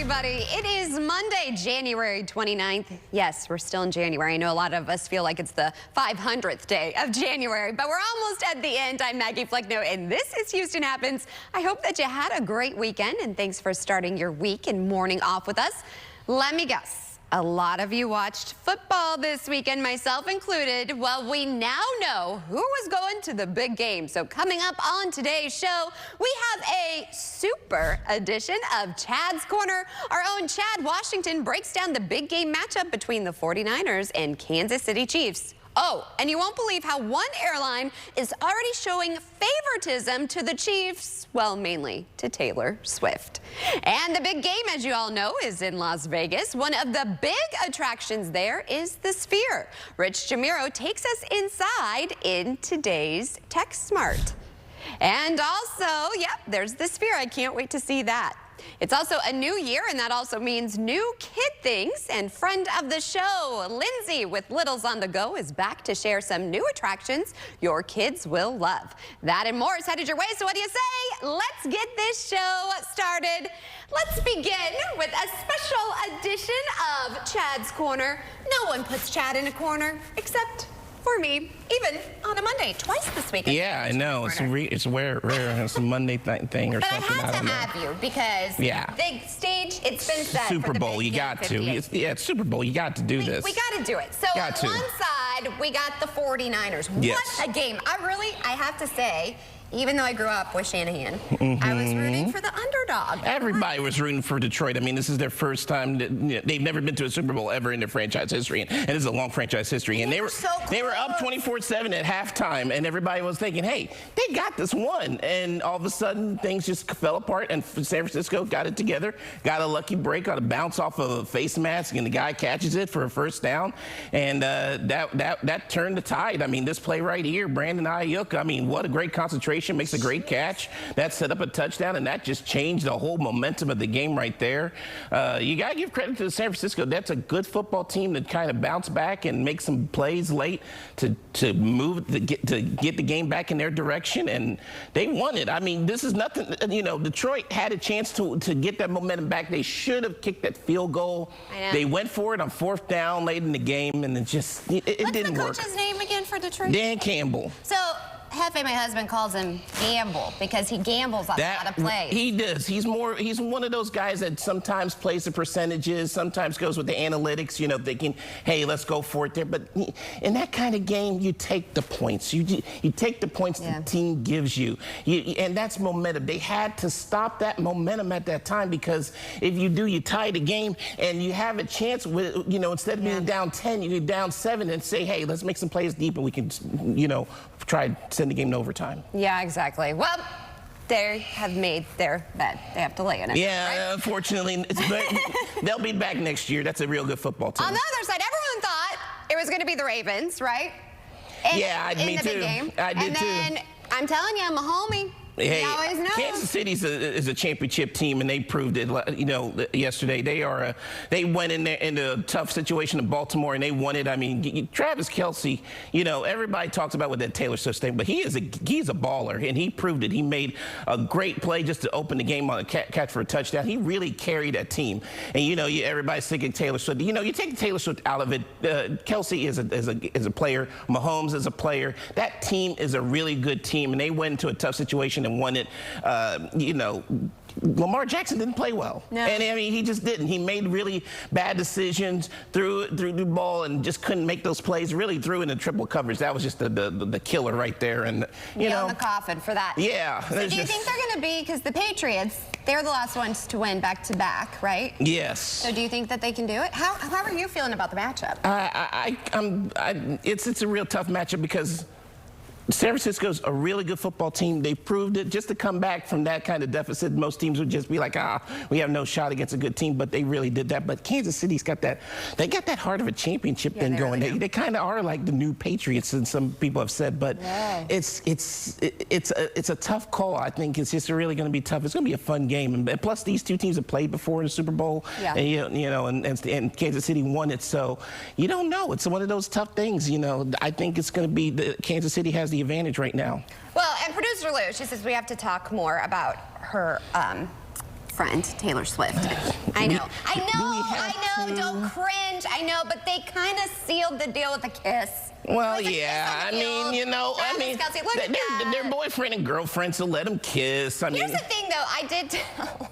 everybody. It is Monday, January 29th. Yes, we're still in January. I know a lot of us feel like it's the 500th day of January, but we're almost at the end. I'm Maggie Flecknoe, and this is Houston Happens. I hope that you had a great weekend, and thanks for starting your week and morning off with us. Let me guess. A lot of you watched football this weekend, myself included. Well, we now know who was going to the big game. So coming up on today's show, we have a super edition of Chad's Corner. Our own Chad Washington breaks down the big game matchup between the 49ers and Kansas City Chiefs. Oh, and you won't believe how one airline is already showing favoritism to the Chiefs, well, mainly to Taylor Swift. And the big game, as you all know, is in Las Vegas. One of the big attractions there is the Sphere. Rich Jamiro takes us inside in today's Tech Smart. And also, yep, there's the Sphere. I can't wait to see that. It's also a new year, and that also means new kid things. And friend of the show, Lindsay with Littles on the Go, is back to share some new attractions your kids will love. That and more is headed your way, so what do you say? Let's get this show started. Let's begin with a special edition of Chad's Corner. No one puts Chad in a corner except for me, even on a Monday, twice this week. Yeah, I know. It's rare. It's a Monday thing or something. But I had to have you because the stage, it's been set Super for the Bowl, you got to. It's Super Bowl, you got to do this. We got to do it. So on one side, we got the 49ers. Yes. What a game. I have to say, even though I grew up with Shanahan, I was rooting for the underdog. Everybody was rooting for Detroit. I mean, this is their first time. They've never been to a Super Bowl ever in their franchise history, and this is a long franchise history. And they were up 24-7 at halftime, and everybody was thinking, hey, they got this one. And all of a sudden, things just fell apart, and San Francisco got it together, got a lucky break on a bounce off of a face mask, and the guy catches it for a first down, and that turned the tide. I mean, this play right here, Brandon Ayuk, I mean, what a great concentration. Makes a great catch. That set up a touchdown, and that just changed the whole momentum of the game right there. You got to give credit to San Francisco. That's a good football team that kind of bounced back and make some plays late to get the game back in their direction, and they won it. I mean, this is nothing. You know, Detroit had a chance to get that momentum back. They should have kicked that field goal. They went for it on fourth down late in the game, and it didn't work. What's the coach's name again for Detroit? Dan Campbell. So Hefe, my husband, calls him Gamble because he gambles on a lot of plays. He does. He's one of those guys that sometimes plays the percentages, sometimes goes with the analytics, you know, thinking, hey, let's go for it there. But in that kind of game, you take the points. You take the points the team gives you. And that's momentum. They had to stop that momentum at that time because if you do, you tie the game and you have a chance with, you know, instead of being down 10, you get down 7 and say, hey, let's make some plays deep and we can, you know, try to send the game to overtime. Yeah, exactly. Well, they have made their bet. They have to lay in it. Yeah, unfortunately, they'll be back next year. That's a real good football team. On the other side, everyone thought it was going to be the Ravens, right? Me too. Big game. I did too. And then, I'm telling you, I'm a homie. Hey, he always knows. Kansas City is a championship team, and they proved it. You know, yesterday they went in a tough situation in Baltimore, and they won it. I mean, Travis Kelce. You know, everybody talks about what that Taylor Swift thing, but he's a baller, and he proved it. He made a great play just to open the game on a catch for a touchdown. He really carried that team. And you know, everybody's thinking Taylor Swift. You know, you take Taylor Swift out of it. Kelce is a player. Mahomes is a player. That team is a really good team, and they went into a tough situation and won it. You know, Lamar Jackson didn't play well. No. And I mean, he just didn't. He made really bad decisions, threw the ball and just couldn't make those plays, really threw in the triple coverage. That was just the killer right there. And, you know. in the coffin for that. Yeah. So do you think they're going to be, because the Patriots, they're the last ones to win back-to-back, right? Yes. So do you think that they can do it? How are you feeling about the matchup? It's a real tough matchup because San Francisco's a really good football team. They proved it. Just to come back from that kind of deficit, most teams would just be like, we have no shot against a good team, but they really did that. But Kansas City's got that, they got that heart of a championship thing going. They kind of are like the new Patriots, and some people have said, but it's a tough call. I think it's just really going to be tough. It's going to be a fun game. And plus, these two teams have played before in the Super Bowl, and, you know, and Kansas City won it. So you don't know. It's one of those tough things, you know. I think it's going to be Kansas City has the advantage right now. Well, and producer Lou, she says we have to talk more about her friend, Taylor Swift. I know, don't cringe. I know, but they kind of sealed the deal with a kiss. Well, yeah, I mean, you know, Travis Kelce, look at that. They're boyfriend and girlfriend, so let them kiss. I mean, here's the thing, though. I did tell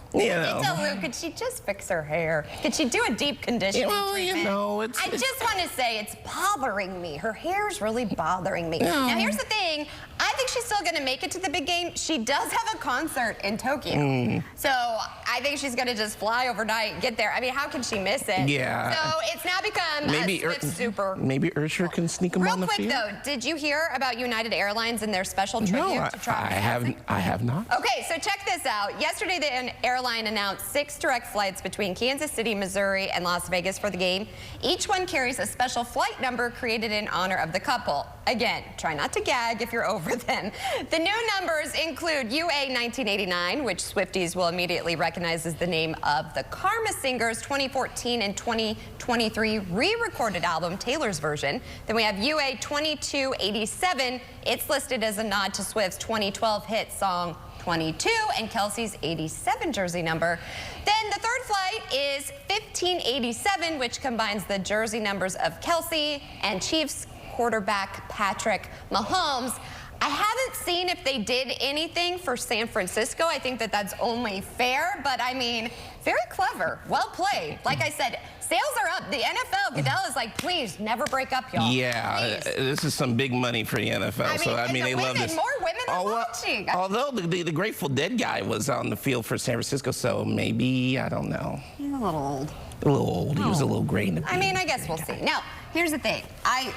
Lou, could she just fix her hair? Could she do a deep conditioning treatment? You know, I just want to say it's bothering me. Her hair's really bothering me. Now, here's the thing. I think she's still going to make it to the big game. She does have a concert in Tokyo. So I think she's going to just fly overnight and get there. I mean, how can she miss it? Yeah. So it's now become a Swift super. Maybe Usher can sneak him on the field. Real quick, though, did you hear about United Airlines and their special tribute to Travis? I have not. Okay, so check this out. Yesterday, the airline announced 6 direct flights between Kansas City, Missouri, and Las Vegas for the game. Each one carries a special flight number created in honor of the couple. Again, try not to gag if you're over them. The new numbers include UA 1989, which Swifties will immediately recognize as the name of the Karma Singers' 2014 and 2023 re-recorded album, Taylor's version. Then we have UA 2287. It's listed as a nod to Swift's 2012 hit song 22 and Kelsey's 87 jersey number. Then the third flight is 1587, which combines the jersey numbers of Kelsey and Chiefs quarterback Patrick Mahomes. I haven't seen if they did anything for San Francisco. I think that that's only fair, but I mean, very clever. Well played. Like I said, sales are up. The NFL, Goodell is like, please, never break up, y'all. Yeah, this is some big money for the NFL. I mean, they love this. More women are watching. Although the Grateful Dead guy was on the field for San Francisco, so maybe, I don't know. He's a little old. A little old. He was a little gray in the beard. I mean, I guess we'll see. Now, here's the thing.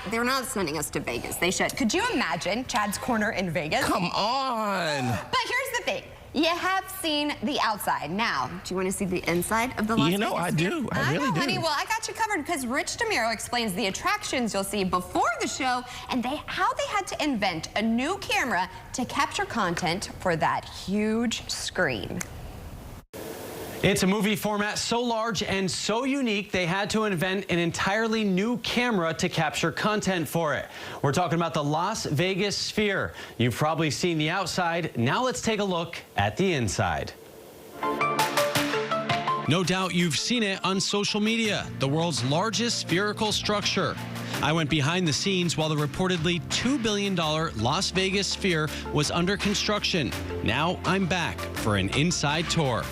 They're not sending us to Vegas. They should. Could you imagine Chad's Corner in Vegas? Come on. But here's the thing. You have seen the outside. Now, do you want to see the inside of the Las Vegas? I do. I really do. Honey. Well, I got you covered because Rich DeMiro explains the attractions you'll see before the show and how they had to invent a new camera to capture content for that huge screen. It's a movie format so large and so unique, they had to invent an entirely new camera to capture content for it. We're talking about the Las Vegas Sphere. You've probably seen the outside. Now let's take a look at the inside. No doubt you've seen it on social media, the world's largest spherical structure. I went behind the scenes while the reportedly $2 billion Las Vegas Sphere was under construction. Now I'm back for an inside tour.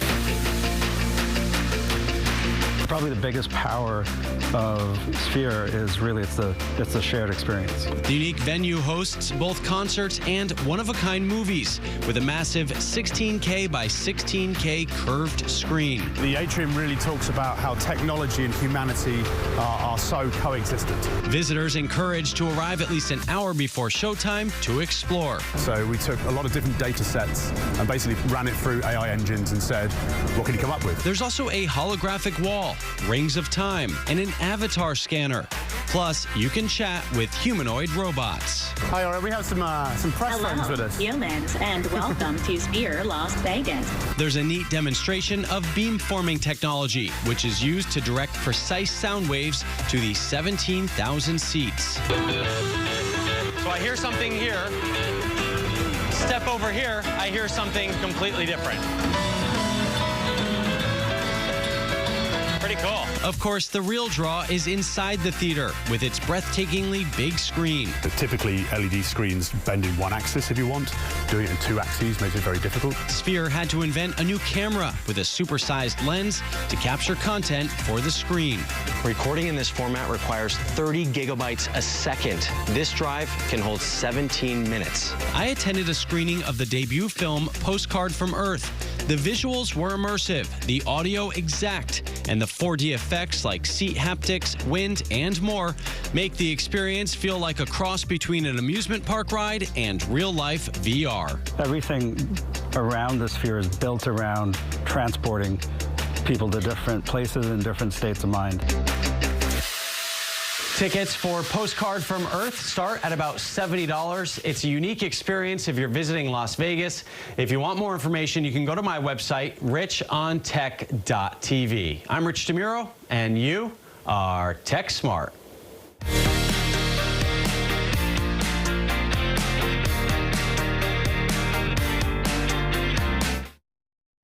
Probably the biggest power of Sphere is really it's the shared experience. The unique venue hosts both concerts and one-of-a-kind movies with a massive 16K by 16K curved screen. The atrium really talks about how technology and humanity are so coexistent. Visitors encouraged to arrive at least an hour before showtime to explore. So we took a lot of different data sets and basically ran it through AI engines and said, what can you come up with? There's also a holographic wall, rings of time, and an avatar scanner. Plus, you can chat with humanoid robots. Hi, all right, we have some press friends with us. Humans, and welcome to Sphere Las Vegas. There's a neat demonstration of beamforming technology, which is used to direct precise sound waves to the 17,000 seats. So I hear something here. Step over here, I hear something completely different. Pretty cool. Of course, the real draw is inside the theater with its breathtakingly big screen. Typically, LED screens bend in one axis if you want. Doing it in 2 axes makes it very difficult. Sphere had to invent a new camera with a supersized lens to capture content for the screen. Recording in this format requires 30 gigabytes a second. This drive can hold 17 minutes. I attended a screening of the debut film Postcard from Earth. The visuals were immersive, the audio exact, and the 4D effects like seat haptics, wind, and more make the experience feel like a cross between an amusement park ride and real-life VR. Everything around the Sphere is built around transporting people to different places and different states of mind. Tickets for Postcard from Earth start at about $70. It's a unique experience if you're visiting Las Vegas. If you want more information, you can go to my website, richontech.tv. I'm Rich DeMuro, and you are Tech Smart.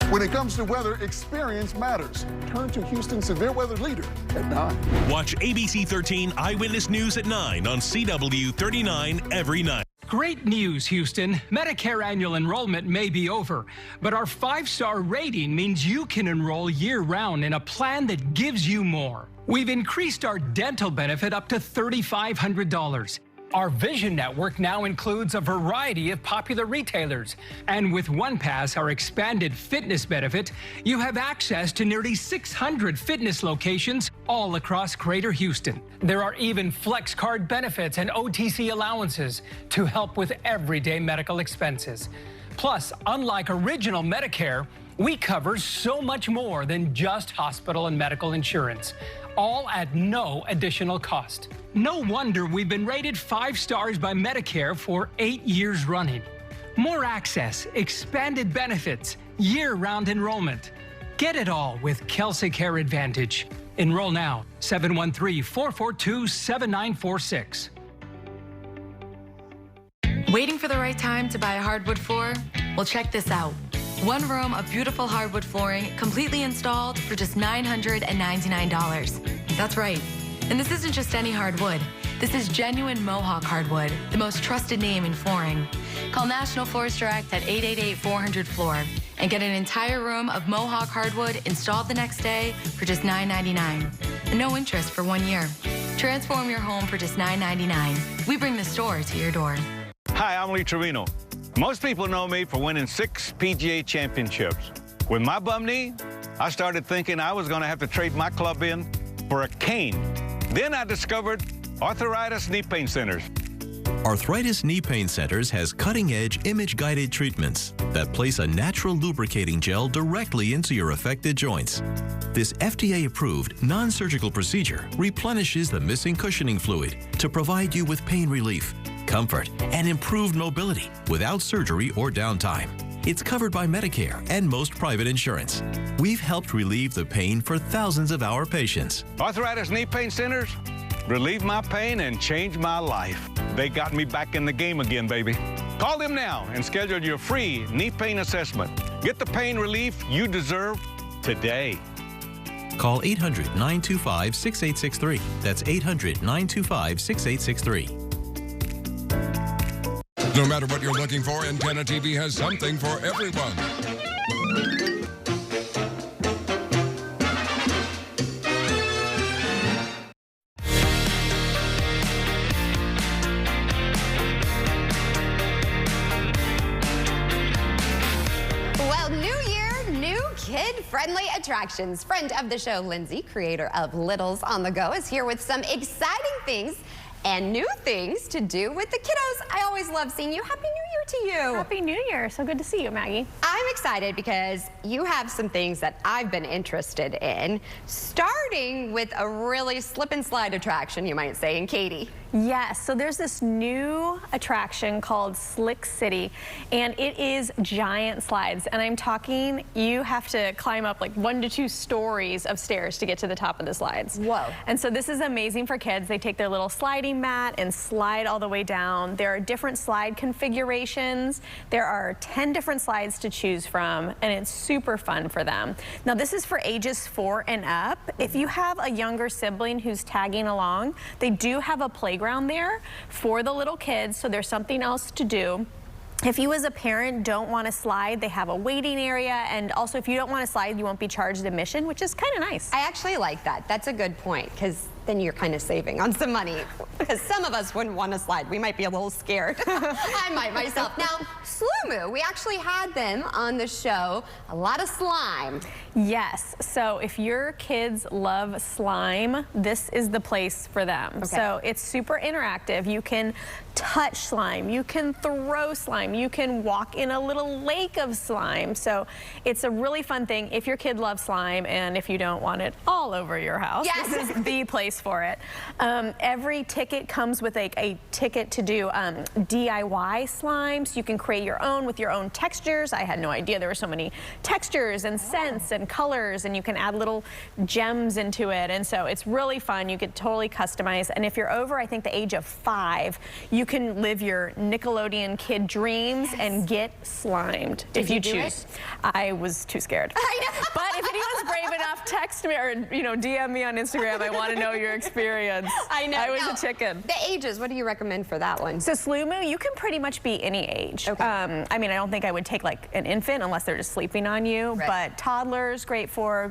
When When it comes to weather, experience matters. Turn to Houston's severe weather leader at 9. Watch ABC 13 Eyewitness News at 9 on CW 39 every night. Great news, Houston. Medicare annual enrollment may be over, but our 5-star rating means you can enroll year-round in a plan that gives you more. We've increased our dental benefit up to $3,500. Our Vision Network now includes a variety of popular retailers. And with OnePass, our expanded fitness benefit, you have access to nearly 600 fitness locations all across Greater Houston. There are even Flex Card benefits and OTC allowances to help with everyday medical expenses. Plus, unlike original Medicare, we cover so much more than just hospital and medical insurance, all at no additional cost. No wonder we've been rated 5 stars by Medicare for 8 years running. More access, expanded benefits, year-round enrollment. Get it all with Kelsey Care Advantage. Enroll now, 713-442-7946. Waiting for the right time to buy a hardwood floor? Well, check this out. One room of beautiful hardwood flooring, completely installed for just $999. That's right. And this isn't just any hardwood. This is genuine Mohawk hardwood, the most trusted name in flooring. Call National Floors Direct at 888-400-FLOOR and get an entire room of Mohawk hardwood installed the next day for just $999. And no interest for 1 year. Transform your home for just $999. We bring the store to your door. Hi, I'm Lee Trevino. Most people know me for winning 6 PGA championships. With my bum knee, I started thinking I was going to have to trade my club in for a cane. Then I discovered Arthritis Knee Pain Centers. Arthritis Knee Pain Centers has cutting-edge image-guided treatments that place a natural lubricating gel directly into your affected joints. This FDA-approved, non-surgical procedure replenishes the missing cushioning fluid to provide you with pain relief, comfort, and improved mobility without surgery or downtime. It's covered by Medicare and most private insurance. We've helped relieve the pain for thousands of our patients. Arthritis Knee Pain Centers relieve my pain and change my life. They got me back in the game again, baby. Call them now and schedule your free knee pain assessment. Get the pain relief you deserve today. Call 800-925-6863. That's 800-925-6863. No matter what you're looking for, Antenna TV has something for everyone. Well, new year, new kid-friendly attractions. Friend of the show, Lindsay, creator of Littles on the Go, is here with some exciting things and new things to do with the kiddos. I always love seeing you. Happy New Year to you. Happy New Year. So good to see you, Maggie. I'm excited because you have some things that I've been interested in, starting with a really slip and slide attraction, you might say, in Katie. Yes, so there's this new attraction called Slick City, and it is giant slides. And I'm talking, you have to climb up like 1 to 2 stories of stairs to get to the top of the slides. Whoa. And so this is amazing for kids. They take their little sliding mat and slide all the way down. There are different slide configurations. There are 10 different slides to choose from, and it's super fun for them. Now, this is for ages 4 and up. If you have a younger sibling who's tagging along, they do have a playground there for the little kids, so there's something else to do. If you as a parent don't want to slide, they have a waiting area, and also if you don't want to slide, you won't be charged admission, which is kind of nice. I actually like that. That's a good point, because then you're kind of saving on some money, because some of us wouldn't want to slide. We might be a little scared. I might myself. Now, Slumu, we actually had them on the show. A lot of slime. Yes, so if your kids love slime, this is the place for them. Okay. So it's super interactive. You can touch slime, you can throw slime, you can walk in a little lake of slime. So it's a really fun thing if your kid loves slime and if you don't want it all over your house. Yes. This is the place for it. Every ticket comes with a ticket to do DIY slime, so you can create your own with your own textures. I had no idea there were so many textures and scents and colors, and you can add little gems into it, and so it's really fun. You could totally customize, and if you're over, I think, the age of 5, you you can live your Nickelodeon kid dreams and get slimed if you choose. I was too scared. I know. But if anyone's brave enough, text me or DM me on Instagram. I want to know your experience. I know. I was a chicken. The ages, what do you recommend for that one? So Slumu, you can pretty much be any age. Okay. I mean, I don't think I would take like an infant unless they're just sleeping on you. Right. But toddlers, great for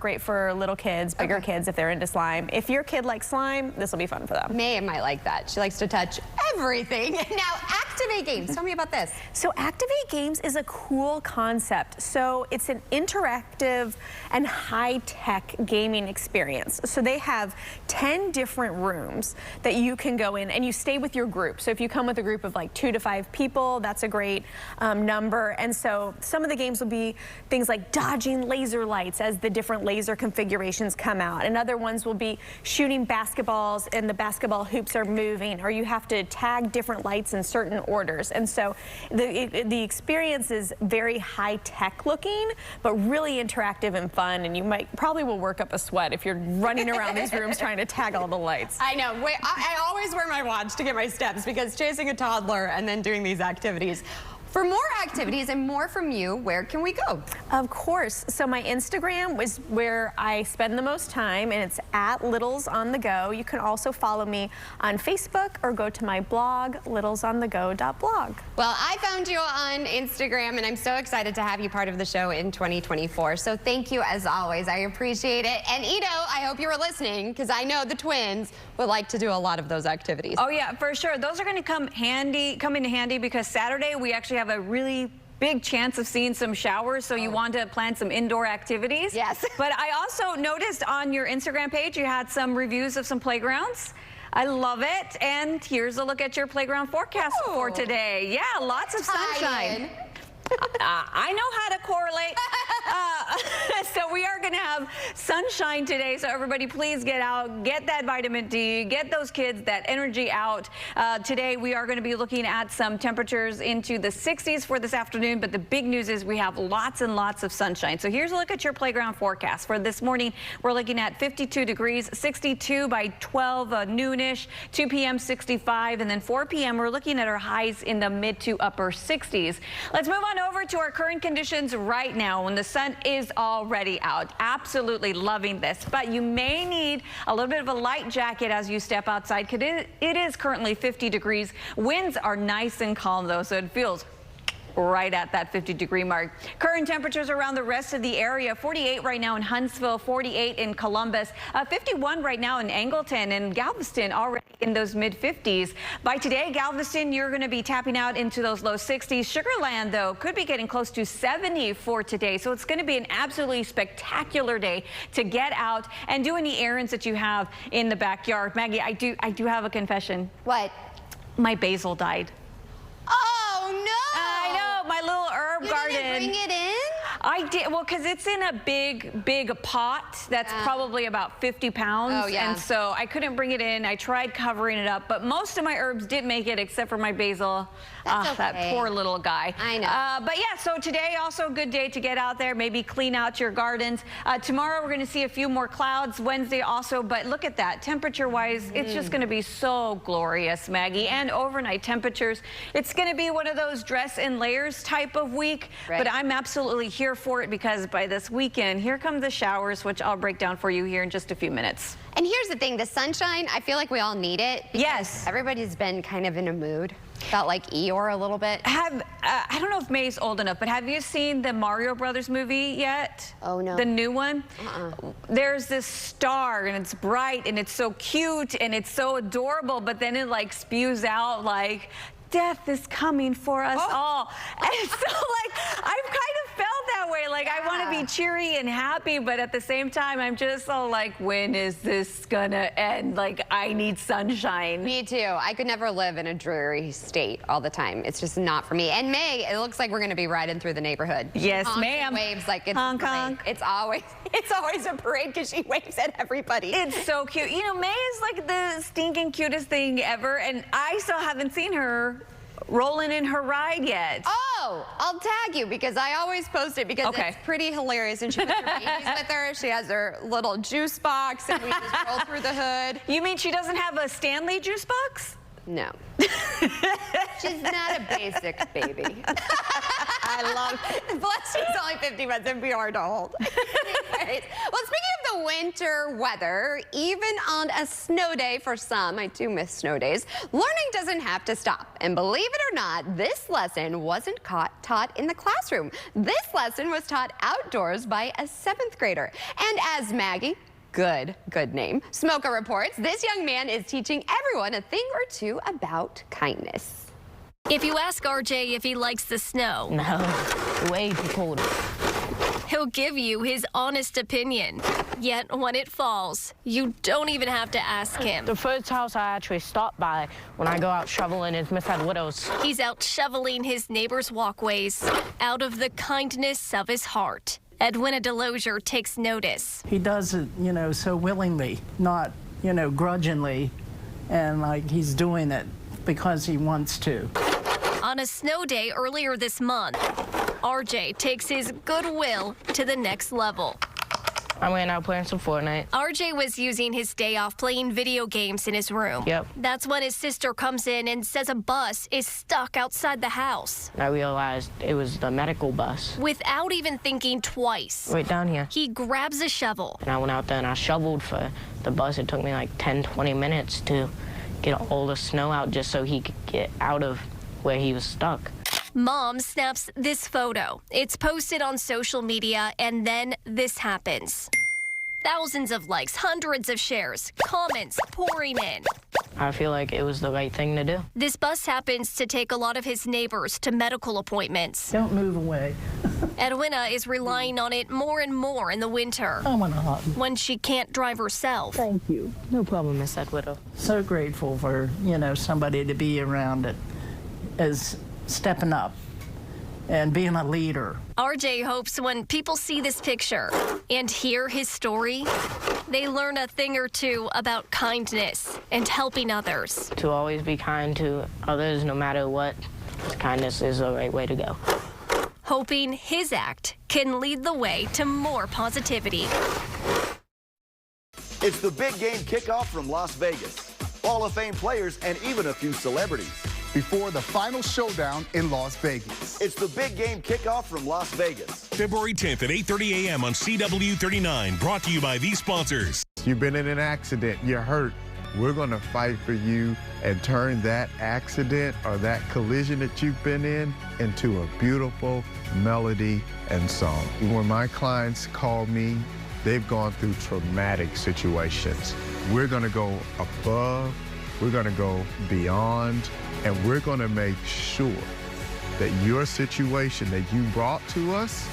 little kids, bigger kids if they're into slime. If your kid likes slime, this will be fun for them. May might like that. She likes to touch everything. Now, Activate Games. Tell me about this. So Activate Games is a cool concept. So it's an interactive and high-tech gaming experience. So they have 10 different rooms that you can go in and you stay with your group. So if you come with a group of like 2 to 5 people, that's a great number. And so some of the games will be things like dodging laser lights as the different laser configurations come out. And other ones will be shooting basketballs and the basketball hoops are moving, or you have to tag different lights in certain orders. And so the experience is very high-tech looking, but really interactive and fun. And you probably will work up a sweat if you're running around these rooms trying to tag all the lights. I know. Wait, I always wear my watch to get my steps because chasing a toddler and then doing these activities. For more activities and more from you, where can we go? Of course. So my Instagram is where I spend the most time, and it's @LittlesOnTheGo. You can also follow me on Facebook or go to my blog, littlesonthego.blog. Well, I found you on Instagram, and I'm so excited to have you part of the show in 2024. So thank you as always. I appreciate it. And Ito, I hope you were listening because I know the twins would like to do a lot of those activities. Oh yeah, for sure. Those are going to come into handy because Saturday we actually have a really big chance of seeing some showers, so you want to plan some indoor activities. Yes. But I also noticed on your Instagram page you had some reviews of some playgrounds. I love it. And here's a look at your playground forecast for today. Yeah, lots of sunshine. I know how to correlate. So we are going to have sunshine today. So everybody, please get out, get that vitamin D, get those kids that energy out. Today we are going to be looking at some temperatures into the 60s for this afternoon. But the big news is we have lots and lots of sunshine. So here's a look at your playground forecast for this morning. We're looking at 52 degrees, 62 by 12 noonish, 2 p.m. 65, and then 4 p.m. we're looking at our highs in the mid to upper 60s. Let's move on over to our current conditions right now when the sun is already out. Absolutely loving this, but you may need a little bit of a light jacket as you step outside because it is currently 50 degrees. Winds are nice and calm though, so it feels right at that 50-degree mark. Current temperatures around the rest of the area: 48 right now in Huntsville, 48 in Columbus, 51 right now in Angleton, and Galveston already in those mid-50s. By today, Galveston, you're going to be tapping out into those low 60s. Sugar Land, though, could be getting close to 70 for today. So it's going to be an absolutely spectacular day to get out and do any errands that you have in the backyard. Maggie, I do have a confession. What? My basil died. Oh, no! I know, my little herb garden. You didn't bring it in? I did, well, because it's in a big pot that's probably about 50 pounds. Oh, yeah. And so I couldn't bring it in. I tried covering it up, but most of my herbs did make it except for my basil. That's okay. That poor little guy. I know. But yeah, so today also a good day to get out there, maybe clean out your gardens. Tomorrow we're going to see a few more clouds. Wednesday also, but look at that. Temperature-wise, it's just going to be so glorious, Maggie. And overnight temperatures, it's going to be one of those dress in layers type of week, but I'm absolutely here for it because by this weekend, here come the showers, which I'll break down for you here in just a few minutes. And here's the thing, the sunshine, I feel like we all need it. Yes. Everybody's been kind of in a mood. Felt like Eeyore a little bit. I don't know if May's old enough, but have you seen the Mario Brothers movie yet? Oh, no. The new one? There's this star, and it's bright, and it's so cute, and it's so adorable, but then it, like, spews out, like, death is coming for us all. And so, like, I've kind of felt that way. Like, I want to be cheery and happy, but at the same time, I'm just so like, when is this gonna end? Like, I need sunshine. Me too. I could never live in a dreary state all the time. It's just not for me. And May, it looks like we're going to be riding through the neighborhood. Yes, ma'am. Waves like it's honk, honk. It's always a parade because she waves at everybody. It's so cute. You know, May is like the stinking cutest thing ever, and I still haven't seen her rolling in her ride yet. Oh, I'll tag you because I always post it because it's pretty hilarious. And she puts her babies with her. She has her little juice box and we just roll through the hood. You mean she doesn't have a Stanley juice box? No. She's not a basic baby. I love it. Plus, she's only 50 months and be hard to hold. Anyways, well, speaking of the winter weather, even on a snow day for some, I do miss snow days, learning doesn't have to stop. And believe it or not, this lesson wasn't taught in the classroom. This lesson was taught outdoors by a 7th grader. And as Maggie, good name, Smoka reports, this young man is teaching everyone a thing or two about kindness. If you ask RJ if he likes the snow, no, way too cold. He'll give you his honest opinion. Yet when it falls, you don't even have to ask him. The first house I actually stopped by when I go out shoveling is Miss Edwidow's. He's out shoveling his neighbor's walkways out of the kindness of his heart. Edwina Delosier takes notice. He does it, so willingly, not, grudgingly, and like he's doing it because he wants to. On a snow day earlier this month, RJ takes his goodwill to the next level. I went out playing some Fortnite. RJ was using his day off playing video games in his room. Yep. That's when his sister comes in and says a bus is stuck outside the house. I realized it was the medical bus. Without even thinking twice. Right down here. He grabs a shovel. And I went out there and I shoveled for the bus. It took me like 10, 20 minutes to get all the snow out just so he could get out of where he was stuck. Mom snaps this photo. It's posted on social media, and then this happens. Thousands of likes, hundreds of shares, comments pouring in. I feel like it was the right thing to do. This bus happens to take a lot of his neighbors to medical appointments. Don't move away. Edwina is relying on it more and more in the winter. I want a hot one. When she can't drive herself. Thank you. No problem, Miss Edwidow. So grateful for, somebody to be around that is stepping up and being a leader. RJ hopes when people see this picture and hear his story, they learn a thing or two about kindness and helping others. To always be kind to others, no matter what, kindness is the right way to go. Hoping his act can lead the way to more positivity. It's the big game kickoff from Las Vegas. Hall of Fame players and even a few celebrities. Before the final showdown in Las Vegas. It's the big game kickoff from Las Vegas. February 10th at 8:30 a.m. on CW39. Brought to you by these sponsors. You've been in an accident, you're hurt. We're going to fight for you and turn that accident or that collision that you've been in into a beautiful melody and song. When my clients call me, they've gone through traumatic situations. We're going to go above, we're going to go beyond, and we're going to make sure that your situation that you brought to us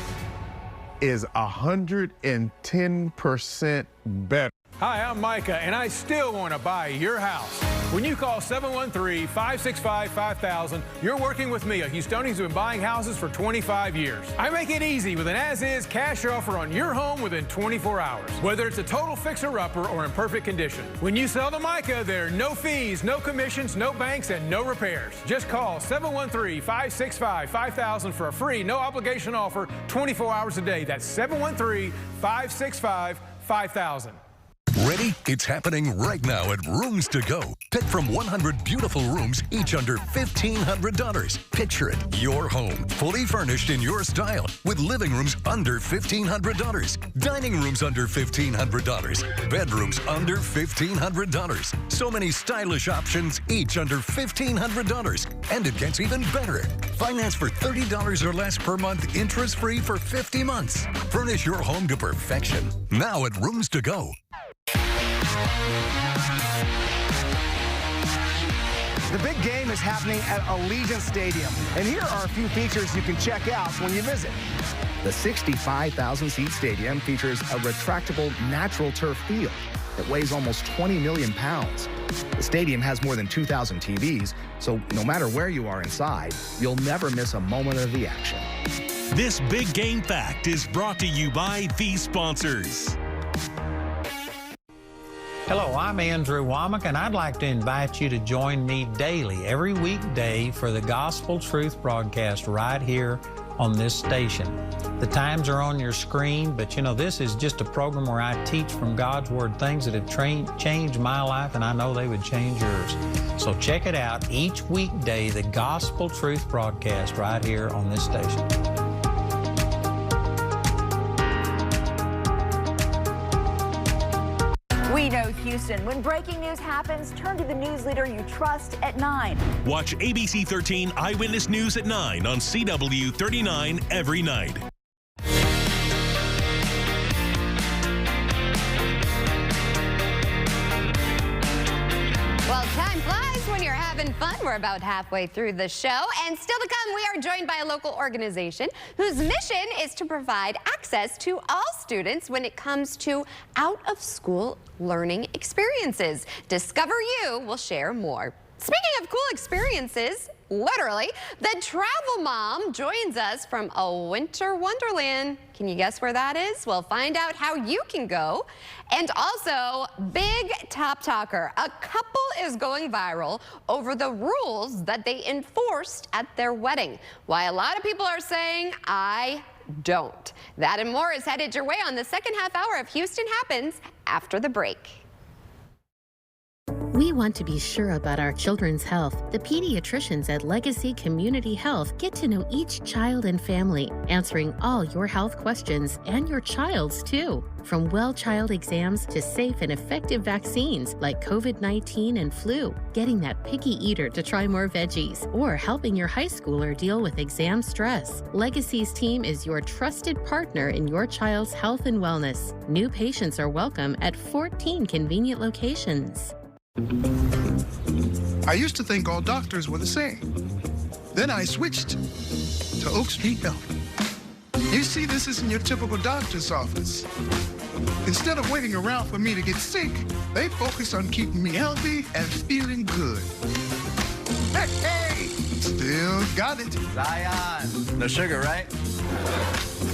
is 110% better. Hi, I'm Micah, and I still want to buy your house. When you call 713-565-5000, you're working with me, a Houstonian who's been buying houses for 25 years. I make it easy with an as-is cash offer on your home within 24 hours, whether it's a total fixer-upper or in perfect condition. When you sell to Micah, there are no fees, no commissions, no banks, and no repairs. Just call 713-565-5000 for a free, no-obligation offer 24 hours a day. That's 713-565-5000. Ready? It's happening right now at Rooms to Go. Pick from 100 beautiful rooms, each under $1,500. Picture it, your home, fully furnished in your style, with living rooms under $1,500, dining rooms under $1,500, bedrooms under $1,500. So many stylish options, each under $1,500. And it gets even better. Finance for $30 or less per month, interest-free for 50 months. Furnish your home to perfection. Now at Rooms to Go. The big game is happening at Allegiant Stadium, and here are a few features you can check out when you visit. The 65,000-seat stadium features a retractable natural turf field that weighs almost 20 million pounds. The stadium has more than 2,000 TVs, so no matter where you are inside, you'll never miss a moment of the action. This big game fact is brought to you by these sponsors. Hello, I'm Andrew Womack, and I'd like to invite you to join me daily, every weekday, for the Gospel Truth broadcast right here on this station. The times are on your screen, but you know, this is just a program where I teach from God's Word things that have changed my life, and I know they would change yours. So check it out each weekday, the Gospel Truth broadcast right here on this station. We know Houston. When breaking news happens, turn to the news leader you trust at 9. Watch ABC 13 Eyewitness News at 9 on CW 39 every night. Well, time flies when you're having fun. We're about halfway through the show. And still to come, we are joined by a local organization whose mission is to provide access to all students when it comes to out-of-school learning experiences. Discover U will share more. Speaking of cool experiences, literally, the Travel Mom joins us from a winter wonderland. Can you guess where that is? We'll find out how you can go. And also, big top talker. A couple is going viral over the rules that they enforced at their wedding. Why a lot of people are saying, I don't. That and more is headed your way on the second half hour of Houston Happens after the break. We want to be sure about our children's health. The pediatricians at Legacy Community Health get to know each child and family, answering all your health questions and your child's too. From well child exams to safe and effective vaccines like COVID-19 and flu, getting that picky eater to try more veggies, or helping your high schooler deal with exam stress. Legacy's team is your trusted partner in your child's health and wellness. New patients are welcome at 14 convenient locations. I used to think all doctors were the same. Then I switched to Oak Street Health. You see, this isn't your typical doctor's office. Instead of waiting around for me to get sick, they focus on keeping me healthy and feeling good. Hey, still got it. Zion. No sugar, right?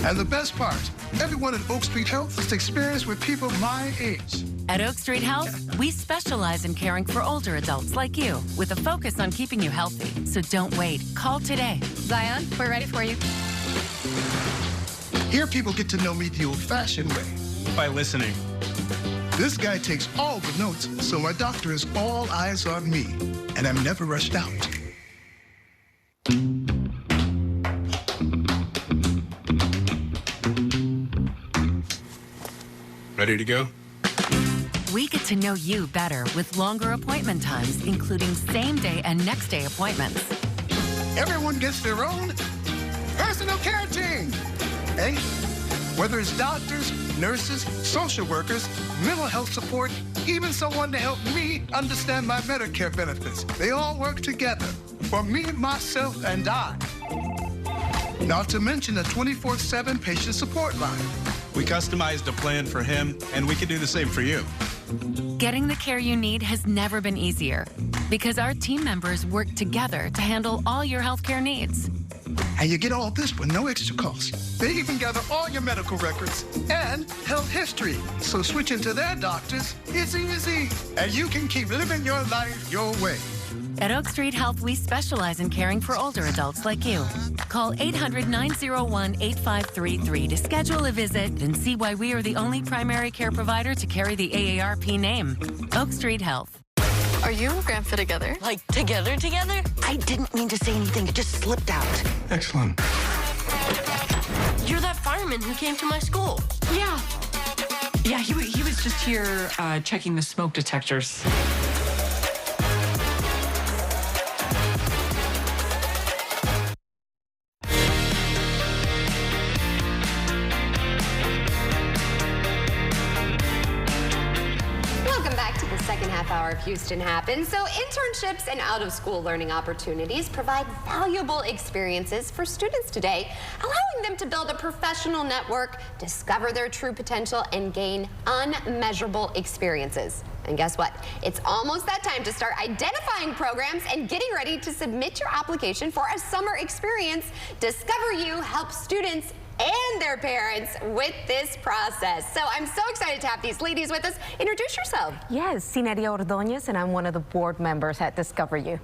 And the best part, everyone at Oak Street Health is experienced with people my age. At Oak Street Health, we specialize in caring for older adults like you with a focus on keeping you healthy. So don't wait. Call today. Zion, we're ready for you. Here people get to know me the old-fashioned way. By listening. This guy takes all the notes, so my doctor is all eyes on me, and I'm never rushed out. Ready to go? We get to know you better with longer appointment times, including same-day and next-day appointments. Everyone gets their own personal care team. Hey, whether it's doctors, nurses, social workers, mental health support, even someone to help me understand my Medicare benefits. They all work together for me, myself, and I. Not to mention a 24/7 patient support line. We customized a plan for him, and we can do the same for you. Getting the care you need has never been easier because our team members work together to handle all your healthcare needs. And you get all this with no extra cost. They even gather all your medical records and health history. So switching to their doctors is easy. And you can keep living your life your way. At Oak Street Health, we specialize in caring for older adults like you. Call 800-901-8533 to schedule a visit and see why we are the only primary care provider to carry the AARP name. Oak Street Health. Are you and Grandpa together? Like together? I didn't mean to say anything. It just slipped out. Excellent. You're that fireman who came to my school. Yeah. Yeah, he was just here checking the smoke detectors. Hour of Houston Happens. So internships and out-of-school learning opportunities provide valuable experiences for students today, allowing them to build a professional network, discover their true potential, and gain unmeasurable experiences. And guess what? It's almost that time to start identifying programs and getting ready to submit your application for a summer experience. Discover U helps students and their parents with this process. So I'm so excited to have these ladies with us. Introduce yourself. Yes, Cineria Ordóñez, and I'm one of the board members at Discover U.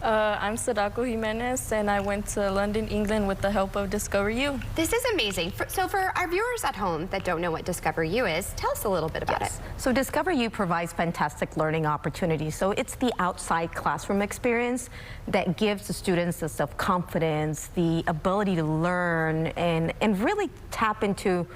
I'm Sadako Jimenez, and I went to London, England with the help of Discover U. This is amazing. So for our viewers at home that don't know what Discover U is, tell us a little bit about it. So Discover U provides fantastic learning opportunities. So it's the outside classroom experience that gives the students the self-confidence, the ability to learn, and really tap into,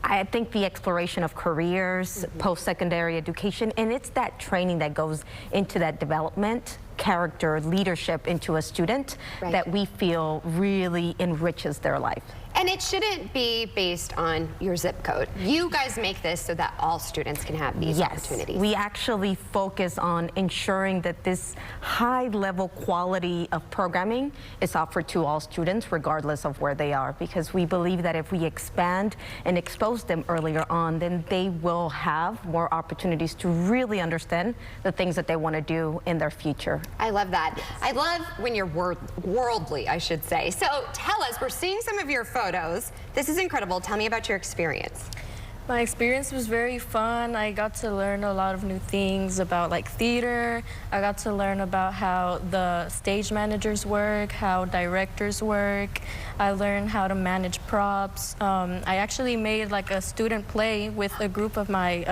I think, the exploration of careers, post-secondary education, and it's that training that goes into that development, character, leadership into a student that we feel really enriches their life. And it shouldn't be based on your zip code. You guys make this so that all students can have these opportunities. We actually focus on ensuring that this high-level quality of programming is offered to all students regardless of where they are, because we believe that if we expand and expose them earlier on, then they will have more opportunities to really understand the things that they want to do in their future. I love that. I love when you're worldly, I should say. So tell us, we're seeing some of your photos. This is incredible. Tell me about your experience. My experience was very fun. I got to learn a lot of new things about like theater. I got to learn about how the stage managers work, how directors work. I learned how to manage props. I actually made like a student play with a group of my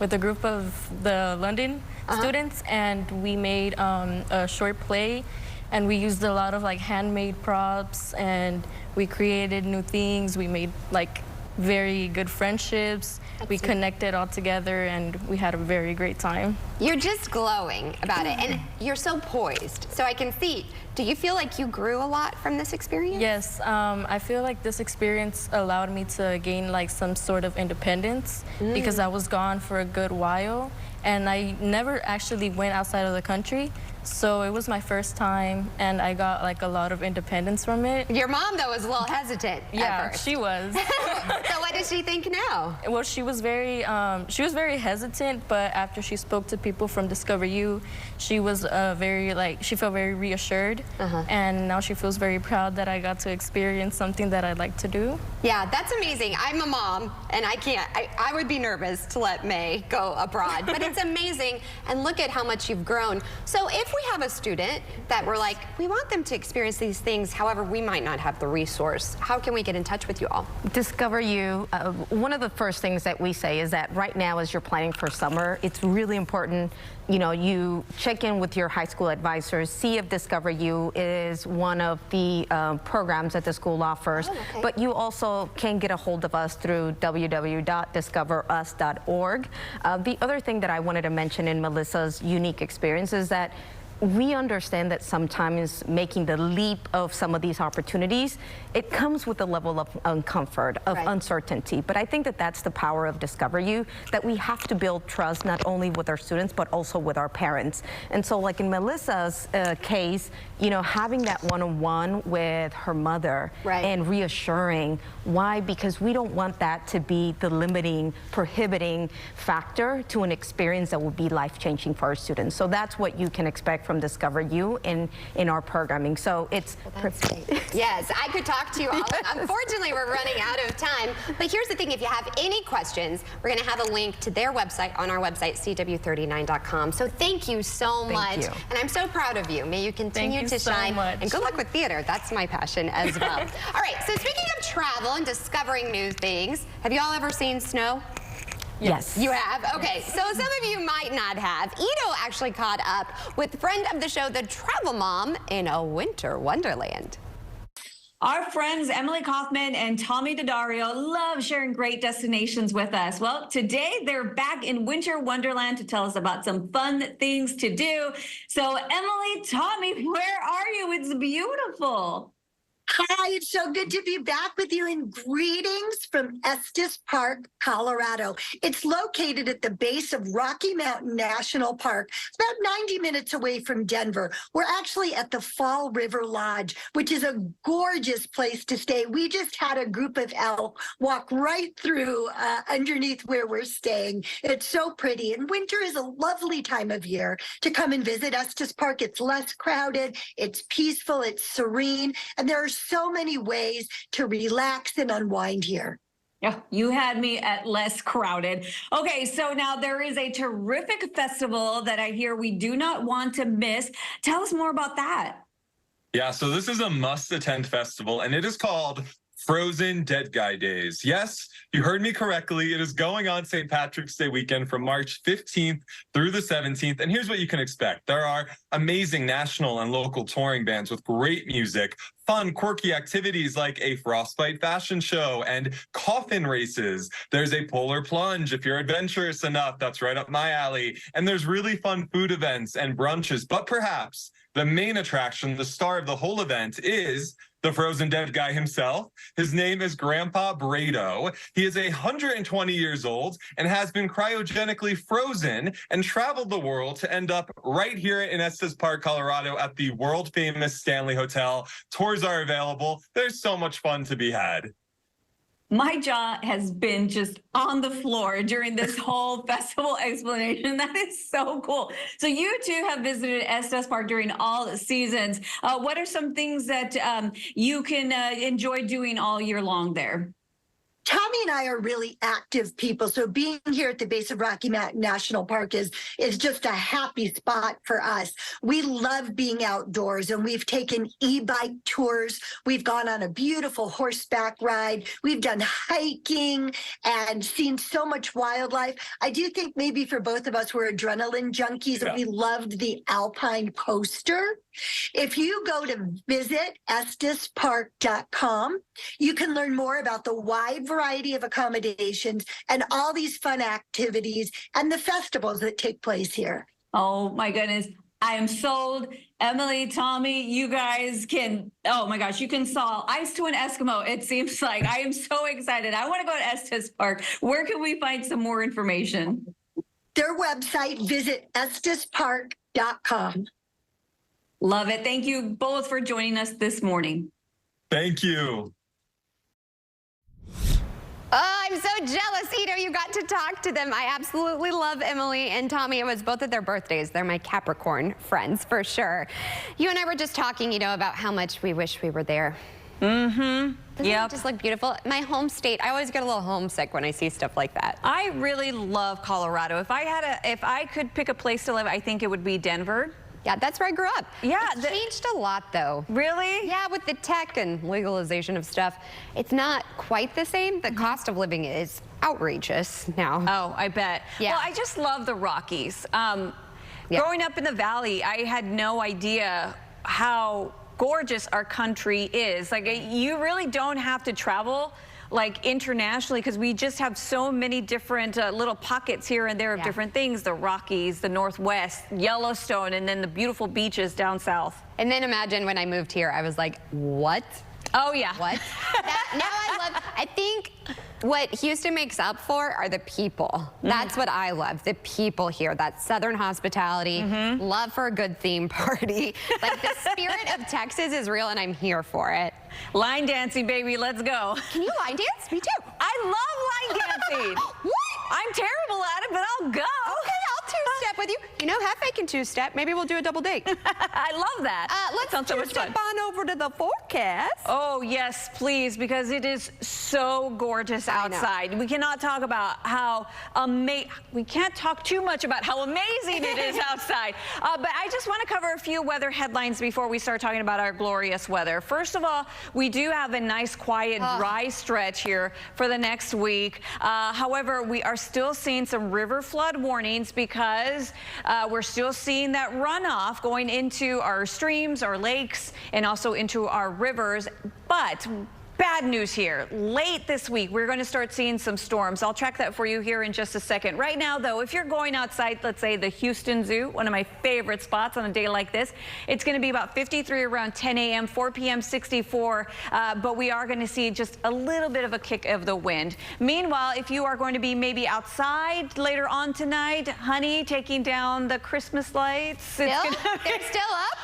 with a group of the London students, and we made a short play, and we used a lot of like handmade props, and we created new things. We made like very good friendships. We connected all together, and we had a very great time. You're just glowing about it, and you're so poised. So I can see, do you feel like you grew a lot from this experience? Yes, I feel like this experience allowed me to gain like some sort of independence because I was gone for a good while, and I never actually went outside of the country. So it was my first time, and I got like a lot of independence from it. Your mom, though, was a little hesitant at first. She was. So what does she think now? Well, she was very hesitant, but after she spoke to people from Discover U, she was she felt very reassured, and now she feels very proud that I got to experience something that I like to do. Yeah, that's amazing. I'm a mom, and I would be nervous to let May go abroad, but it's amazing, and look at how much you've grown. So if we have a student that we're like, we want them to experience these things, however, we might not have the resource, how can we get in touch with you all? Discover U, one of the first things that we say is that right now as you're planning for summer, it's really important, you know, you check in with your high school advisors, see if Discover U is one of the programs that the school offers. But you also can get a hold of us through www.discoverus.org. The other thing that I wanted to mention in Melissa's unique experience is that we understand that sometimes making the leap of some of these opportunities, it comes with a level of uncomfort, of uncertainty. But I think that that's the power of Discover U, that we have to build trust not only with our students, but also with our parents. And so like in Melissa's case, you know, having that one-on-one with her mother and reassuring. Why? Because we don't want that to be the limiting, prohibiting factor to an experience that will be life-changing for our students. So that's what you can expect from Discover U in our programming. So it's yes, I could talk to you all. Unfortunately, we're running out of time. But here's the thing, if you have any questions, we're going to have a link to their website on our website, CW39.com. So thank you so much. And I'm so proud of you. May you continue to shine. And good luck with theater. That's my passion as well. All right, so speaking of travel and discovering new things, have you all ever seen snow? Yes. You have? Okay, so some of you might not have. Ito actually caught up with friend of the show, the Travel Mom, in a winter wonderland. Our friends Emily Kaufman and Tommy Daddario love sharing great destinations with us. Well, today they're back in Winter Wonderland to tell us about some fun things to do. So Emily, Tommy, where are you? It's beautiful. Hi, it's so good to be back with you, and greetings from Estes Park, Colorado. It's located at the base of Rocky Mountain National Park, about 90 minutes away from Denver. We're actually at the Fall River Lodge, which is a gorgeous place to stay. We just had a group of elk walk right through underneath where we're staying. It's so pretty, and winter is a lovely time of year to come and visit Estes Park. It's less crowded, it's peaceful, it's serene, and there are so many ways to relax and unwind here. Yeah, you had me at less crowded. Okay, so now there is a terrific festival that I hear we do not want to miss. Tell us more about that. Yeah, so this is a must-attend festival, and it is called Frozen Dead Guy Days. Yes, you heard me correctly. It is going on St. Patrick's Day weekend from March 15th through the 17th. And here's what you can expect. There are amazing national and local touring bands with great music, fun, quirky activities like a frostbite fashion show and coffin races. There's a polar plunge if you're adventurous enough. That's right up my alley. And there's really fun food events and brunches. But perhaps the main attraction, the star of the whole event, is the Frozen Dead Guy himself. His name is Grandpa Brado. He is 120 years old and has been cryogenically frozen and traveled the world to end up right here in Estes Park, Colorado at the world-famous Stanley Hotel. Tours are available. There's so much fun to be had. My jaw has been just on the floor during this whole festival explanation. That is so cool. So you two have visited Estes Park during all the seasons. What are some things that you can enjoy doing all year long there? Tommy and I are really active people, so being here at the base of Rocky Mountain National Park is just a happy spot for us. We love being outdoors, and we've taken e-bike tours. We've gone on a beautiful horseback ride. We've done hiking and seen so much wildlife. I do think maybe for both of us, we're adrenaline junkies, and we loved the Alpine Coaster. If you go to visit EstesPark.com, you can learn more about the wide variety of accommodations and all these fun activities and the festivals that take place here. Oh my goodness. I am sold. Emily, Tommy, you guys can, oh my gosh, you can solve ice to an Eskimo, it seems like. I am so excited. I want to go to Estes Park. Where can we find some more information? Their website, visit EstesPark.com. Love it. Thank you both for joining us this morning. Thank you. Oh, I'm so jealous, Ito. You got to talk to them. I absolutely love Emily and Tommy. It was both of their birthdays. They're my Capricorn friends for sure. You and I were just talking, about how much we wish we were there. Doesn't it just look beautiful? My home state, I always get a little homesick when I see stuff like that. I really love Colorado. If I could pick a place to live, I think it would be Denver. Yeah, that's where I grew up. Yeah. It's changed a lot, though. Really? Yeah, with the tech and legalization of stuff. It's not quite the same. The cost of living is outrageous now. Oh, I bet. Yeah. Well, I just love the Rockies. Growing up in the Valley, I had no idea how gorgeous our country is. Like, you really don't have to travel like internationally, because we just have so many different little pockets here and there of different things. The Rockies, the Northwest, Yellowstone, and then the beautiful beaches down south. And then imagine when I moved here, I was like, what? Oh, yeah. What? I think what Houston makes up for are the people. That's what I love, the people here. That Southern hospitality, love for a good theme party. Like, the spirit of Texas is real, and I'm here for it. Line dancing, baby, let's go. Can you line dance? Me too. I love line dancing. What? I'm terrible at it, but I'll go. Okay, I'll two-step with you. Half I can two-step. Maybe we'll do a double date. I love that. Let's two-step on over to the forecast. Oh, yes, please, because it is so gorgeous outside. We cannot talk about how we can't talk too much about how amazing it is outside. But I just want to cover a few weather headlines before we start talking about our glorious weather. First of all, we do have a nice, quiet, dry stretch here for the next week. However, we are still seeing some river flood warnings because we're still seeing that runoff going into our streams, our lakes, and also into our rivers. But bad news here. Late this week, we're going to start seeing some storms. I'll track that for you here in just a second. Right now, though, if you're going outside, let's say the Houston Zoo, one of my favorite spots on a day like this, it's going to be about 53 around 10 a.m., 4 p.m., 64. But we are going to see just a little bit of a kick of the wind. Meanwhile, if you are going to be maybe outside later on tonight, honey, taking down the Christmas lights. They're still up?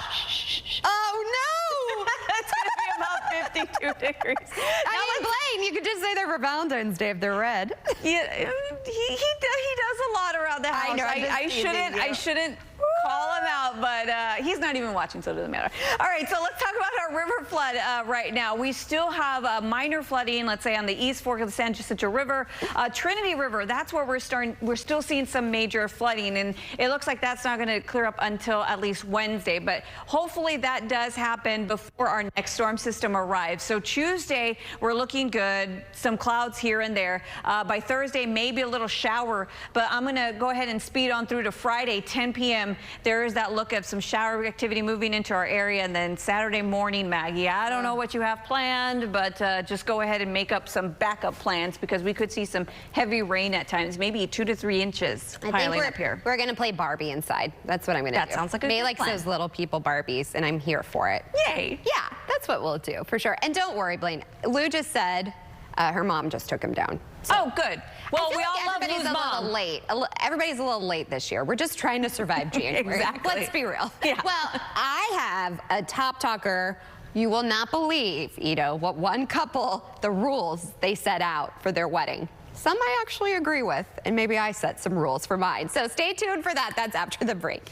Oh, no! It's going to be about 52 degrees. Blaine, you could just say they're for Valentine's Day if they're red. Yeah, he does a lot around the house. I know. I shouldn't call him out out, but he's not even watching, so it doesn't matter. All right, so let's talk about our river flood right now. We still have minor flooding, let's say, on the east fork of the San Jacinto River. Trinity River, that's where we're still seeing some major flooding, and it looks like that's not going to clear up until at least Wednesday, but hopefully that does happen before our next storm system arrives. So Tuesday, we're looking good, some clouds here and there. By Thursday, maybe a little shower, but I'm going to go ahead and speed on through to Friday, 10 p.m. There is that look of some shower activity moving into our area, and then Saturday morning, Maggie, I don't know what you have planned, but just go ahead and make up some backup plans because we could see some heavy rain at times, maybe 2 to 3 inches piling up here. We're going to play Barbie inside. That's what I'm going to do. That sounds like a May good likes plan. those little people Barbies, and I'm here for it. Yay. Yeah, that's what we'll do, for sure. And don't worry, Blaine. Lou just said her mom just took him down. So oh, good. Well, we all love everybody's Lou's a mom. little late. Everybody's a little late this year. We're just trying to survive January. Exactly. Let's be real. Yeah. Well, I have a top talker. You will not believe, Ito, what one couple, the rules they set out for their wedding. Some I actually agree with, and maybe I set some rules for mine. So stay tuned for that. That's after the break.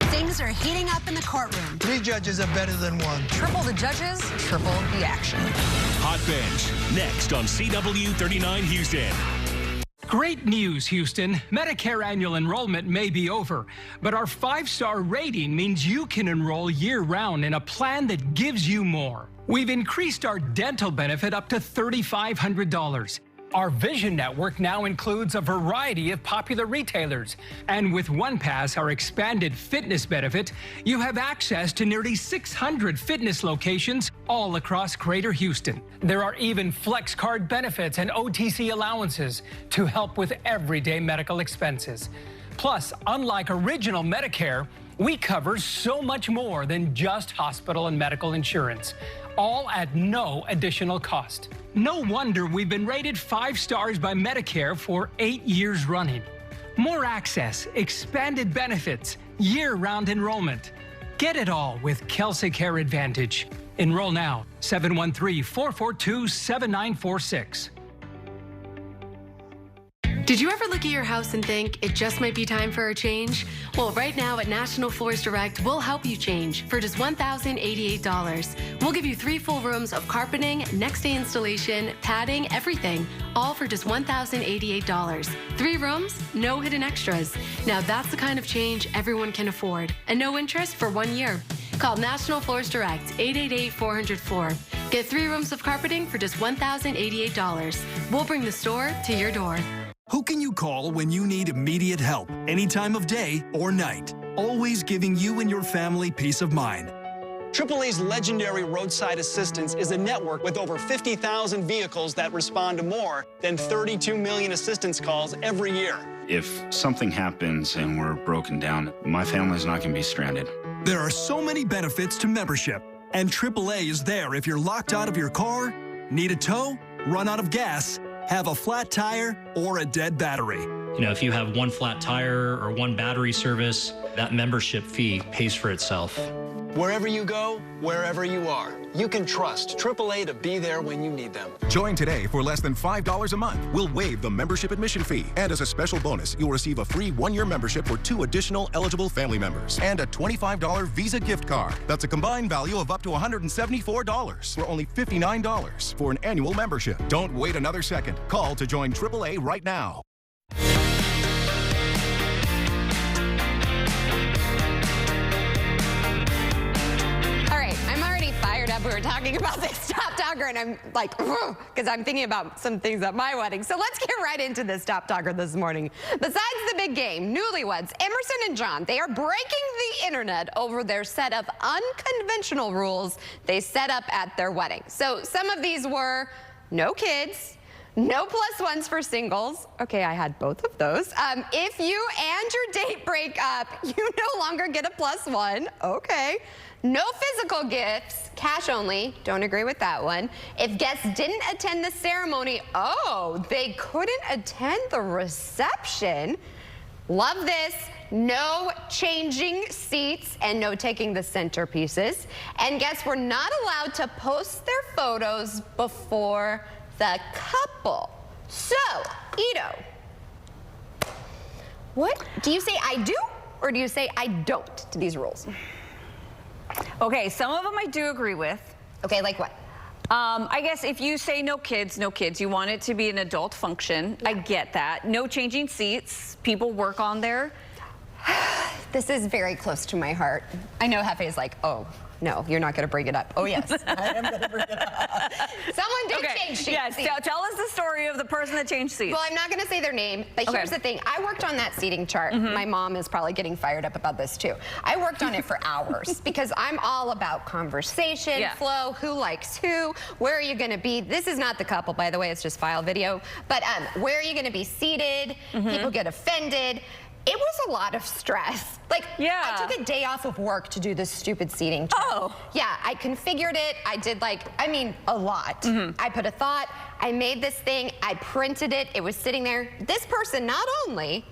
Things are heating up in the courtroom. 3 judges are better than 1. Triple the judges, triple the action. Hot Bench, next on CW 39 Houston. Great news, Houston. Medicare annual enrollment may be over, but our 5-star rating means you can enroll year-round in a plan that gives you more. We've increased our dental benefit up to $3,500. Our Vision Network now includes a variety of popular retailers. And with OnePass, our expanded fitness benefit, you have access to nearly 600 fitness locations all across Greater Houston. There are even Flex Card benefits and OTC allowances to help with everyday medical expenses. Plus, unlike original Medicare, we cover so much more than just hospital and medical insurance, all at no additional cost. No wonder we've been rated 5 stars by Medicare for 8 years running. More access, expanded benefits, year-round enrollment. Get it all with Kelsey Care Advantage. Enroll now, 713-442-7946. Did you ever look at your house and think it just might be time for a change? Well, right now at National Floors Direct, we'll help you change for just $1,088. We'll give you 3 full rooms of carpeting, next day installation, padding, everything, all for just $1,088. 3 rooms, no hidden extras. Now that's the kind of change everyone can afford, and no interest for 1 year. Call National Floors Direct, 888-400-FLOOR. Get 3 rooms of carpeting for just $1,088. We'll bring the store to your door. Who can you call when you need immediate help, any time of day or night? Always giving you and your family peace of mind. AAA's legendary roadside assistance is a network with over 50,000 vehicles that respond to more than 32 million assistance calls every year. If something happens and we're broken down, my family's not going to be stranded. There are so many benefits to membership, and AAA is there if you're locked out of your car, need a tow, run out of gas, have a flat tire, or a dead battery. You know, if you have 1 flat tire or 1 battery service, that membership fee pays for itself. Wherever you go, wherever you are, you can trust AAA to be there when you need them. Join today for less than $5 a month. We'll waive the membership admission fee. And as a special bonus, you'll receive a free 1-year membership for 2 additional eligible family members and a $25 Visa gift card. That's a combined value of up to $174 for only $59 for an annual membership. Don't wait another second. Call to join AAA right now. We were talking about this top talker, and I'm like, because I'm thinking about some things at my wedding. So let's get right into this top talker this morning. Besides the big game, newlyweds Emerson and John, they are breaking the internet over their set of unconventional rules they set up at their wedding. So some of these were no kids, no +1s for singles. Okay, I had both of those. If you and your date break up, you no longer get a +1. Okay. No physical gifts, cash only. Don't agree with that one. If guests didn't attend the ceremony, they couldn't attend the reception. Love this. No changing seats and no taking the centerpieces. And guests were not allowed to post their photos before the couple. So, Ito, what do you say I do or do you say I don't to these rules? Okay, some of them I do agree with. Okay, like what? I guess if you say no kids, you want it to be an adult function. Yeah. I get that. No changing seats. People work on there. This is very close to my heart. I know Hefe's like, oh, no, you're not going to bring it up. Oh, yes, I am going to bring it up. Someone did change seats. Yes, tell us the story of the person that changed seats. Well, I'm not going to say their name, but here's the thing. I worked on that seating chart. My mom is probably getting fired up about this, too. I worked on it for hours because I'm all about conversation, flow, who likes who, where are you going to be. This is not the couple, by the way. It's just file video. But where are you going to be seated? People get offended. It was a lot of stress. Like, I took a day off of work to do this stupid seating chart. Oh. Yeah, I configured it. I did a lot. I put a thought. I made this thing. I printed it. It was sitting there. This person not only